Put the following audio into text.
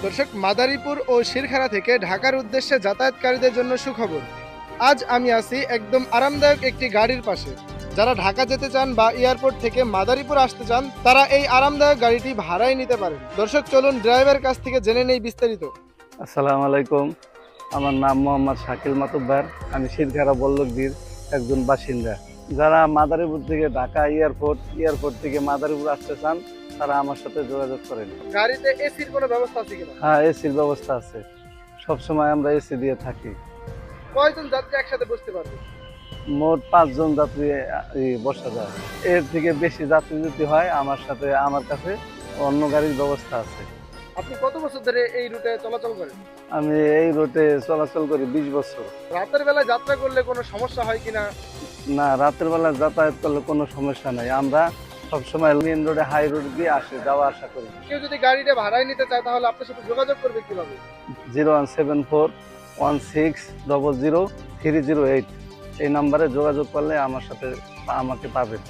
দর্শক, মাদারীপুর ও শিরখানা থেকে ঢাকার উদ্দেশ্যে যাতায়াতকারীদের জন্য সুখবর। আজ আমি আছি একদম আরামদায়ক একটি গাড়ির পাশে। যারা ঢাকা যেতে চান বা এয়ারপোর্ট থেকে মাদারীপুর আসতে চান, তারা এই আরামদায়ক গাড়িটি ভাড়ায় নিতে পারেন। দর্শক, চলুন ড্রাইভারের কাছ থেকে জেনে নেই বিস্তারিত। আসসালামু আলাইকুম। আমার নাম মোহাম্মদ শাকিল মাতুব্বার। আমি শিরখানা বল্লভগীর একজন বাসিন্দা। যারা মাদারীপুর থেকে ঢাকা এয়ারপোর্ট থেকে মাদারীপুর আসতে চান, তারা আমার সাথে যোগাযোগ করেন। গাড়িতে এসির কোনো ব্যবস্থা আছে কিনা? হ্যাঁ, এসির ব্যবস্থা আছে। সবসময় আমরা এসি দিয়ে থাকি। কয়জন যাত্রী একসাথে বসতে পারবে? মোট 5 জন যাত্রী বসা যায়। এর থেকে বেশি যাত্রী যদি হয়, আমার কাছে অন্য গাড়ির ব্যবস্থা আছে। আপনি কত বছর ধরে এই রুটে চলাচল করেন? আমি এই রুটে চলাচল করি 20 বছর। রাতের বেলা যাত্রা করলে কোনো সমস্যা হয় কিনা? না, রাতের বেলা যাতায়াত করলে কোনো সমস্যা নাই। আমরা সবসময় মেন রোডে, হাই রোড দিয়ে যাওয়া আসা করি। কেউ যদি গাড়িটা ভাড়ায় নিতে চায় তাহলে আপনার সাথে যোগাযোগ করবে কিভাবে? 017416003008 এই নাম্বারে যোগাযোগ করলে আমাকে পাবেন।